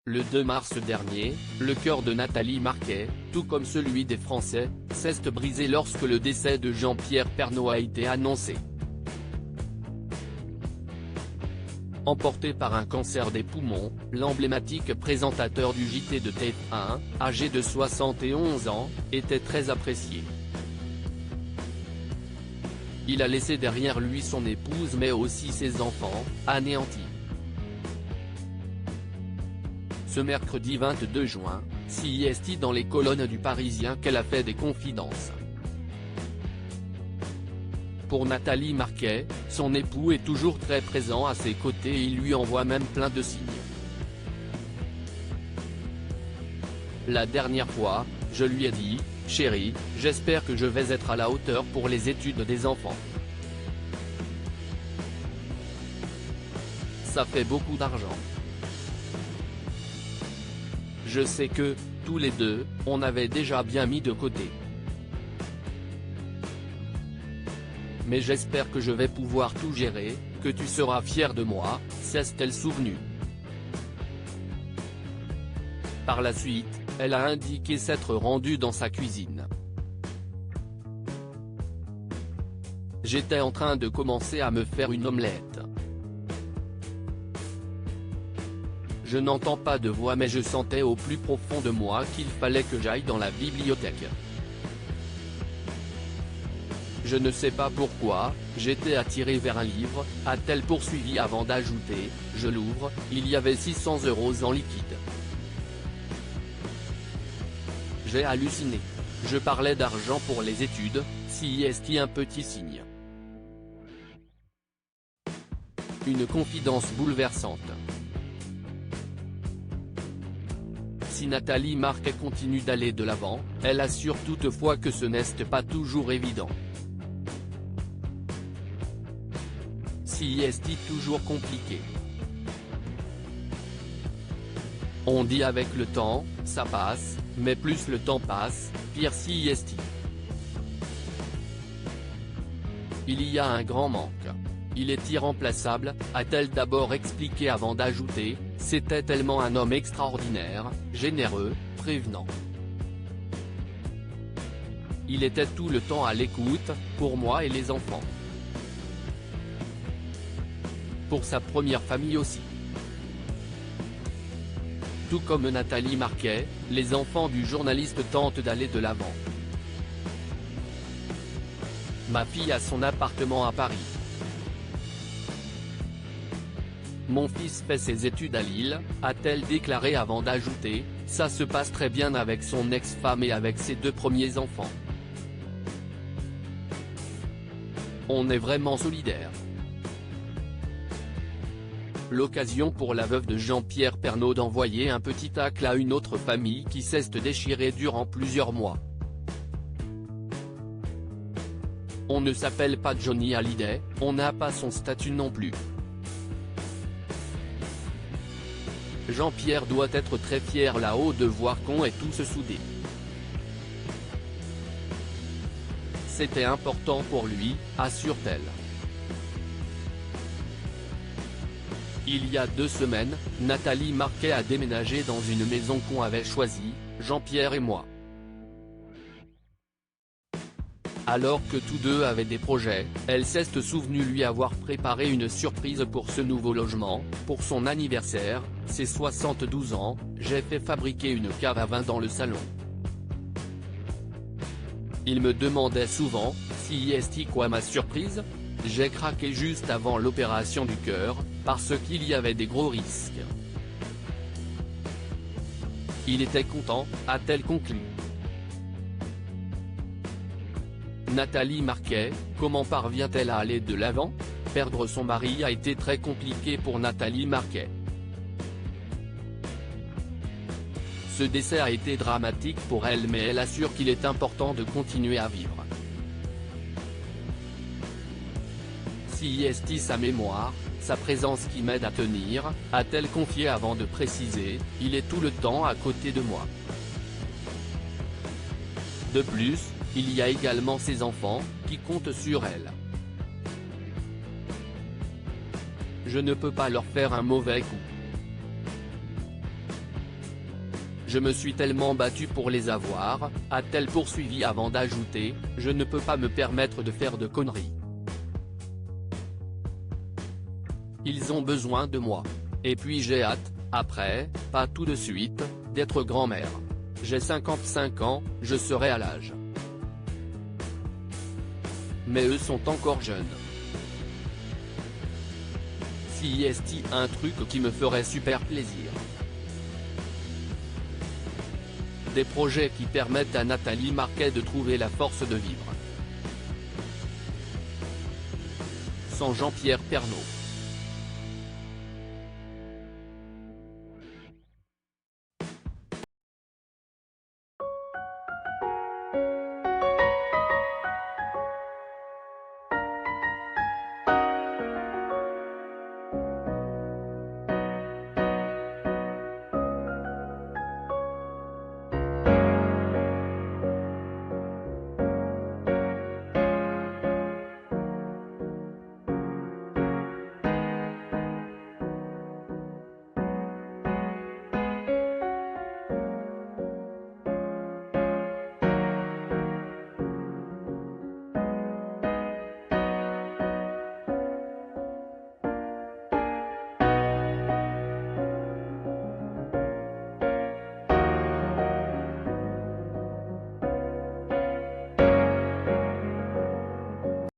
Le 2 mars dernier, le cœur de Nathalie Marquet, tout comme celui des Français, s'est brisé lorsque le décès de Jean-Pierre Pernaut a été annoncé. Emporté par un cancer des poumons, l'emblématique présentateur du JT de TF1, âgé de 71 ans, était très apprécié. Il a laissé derrière lui son épouse mais aussi ses enfants, anéantis. Ce mercredi 22 juin, CIST dans les colonnes du Parisien qu'elle a fait des confidences. Pour Nathalie Marquet, son époux est toujours très présent à ses côtés et il lui envoie même plein de signes. La dernière fois, je lui ai dit, « Chérie, j'espère que je vais être à la hauteur pour les études des enfants. Ça fait beaucoup d'argent. Je sais que, tous les deux, on avait déjà bien mis de côté. Mais j'espère que je vais pouvoir tout gérer, que tu seras fier de moi », s'est-elle souvenue. Par la suite, elle a indiqué s'être rendue dans sa cuisine. « J'étais en train de commencer à me faire une omelette. Je n'entends pas de voix mais je sentais au plus profond de moi qu'il fallait que j'aille dans la bibliothèque. Je ne sais pas pourquoi, j'étais attiré vers un livre, a-t-elle poursuivi avant d'ajouter, je l'ouvre, il y avait 600 € en liquide. J'ai halluciné. Je parlais d'argent pour les études, CIST un petit signe. Une confidence bouleversante. Si Nathalie Marquet continue d'aller de l'avant, elle assure toutefois que ce n'est pas toujours évident. CIST toujours compliqué. On dit avec le temps, ça passe, mais plus le temps passe, pire CIST. Il y a un grand manque. Il est irremplaçable, a-t-elle d'abord expliqué avant d'ajouter, c'était tellement un homme extraordinaire, généreux, prévenant. Il était tout le temps à l'écoute, pour moi et les enfants. Pour sa première famille aussi. Tout comme Nathalie Marquet, les enfants du journaliste tentent d'aller de l'avant. Ma fille a son appartement à Paris. Mon fils fait ses études à Lille, a-t-elle déclaré avant d'ajouter, ça se passe très bien avec son ex-femme et avec ses 2 premiers enfants. On est vraiment solidaires. L'occasion pour la veuve de Jean-Pierre Pernaut d'envoyer un petit tacle à une autre famille qui s'est déchirée durant plusieurs mois. On ne s'appelle pas Johnny Hallyday, on n'a pas son statut non plus. Jean-Pierre doit être très fier là-haut de voir qu'on est tous soudés. C'était important pour lui, assure-t-elle. Il y a 2 semaines, Nathalie Marquet a déménagé dans une maison qu'on avait choisie, Jean-Pierre et moi. Alors que tous deux avaient des projets, elle s'est souvenue lui avoir préparé une surprise pour ce nouveau logement, pour son anniversaire, ses 72 ans, j'ai fait fabriquer une cave à vin dans le salon. Il me demandait souvent, CIST quoi ma surprise ? J'ai craqué juste avant l'opération du cœur, parce qu'il y avait des gros risques. Il était content, a-t-elle conclu. Nathalie Marquet, comment parvient-elle à aller de l'avant ? Perdre son mari a été très compliqué pour Nathalie Marquet. Ce décès a été dramatique pour elle mais elle assure qu'il est important de continuer à vivre. CIST sa mémoire, sa présence qui m'aide à tenir, a-t-elle confié avant de préciser, il est tout le temps à côté de moi. De plus, il y a également ses enfants, qui comptent sur elle. Je ne peux pas leur faire un mauvais coup. Je me suis tellement battu pour les avoir, a-t-elle poursuivi avant d'ajouter, je ne peux pas me permettre de faire de conneries. Ils ont besoin de moi. Et puis j'ai hâte, après, pas tout de suite, d'être grand-mère. J'ai 55 ans, je serai à l'âge. Mais eux sont encore jeunes. Si est-il un truc qui me ferait super plaisir. Des projets qui permettent à Nathalie Marquet de trouver la force de vivre. Sans Jean-Pierre Pernaut.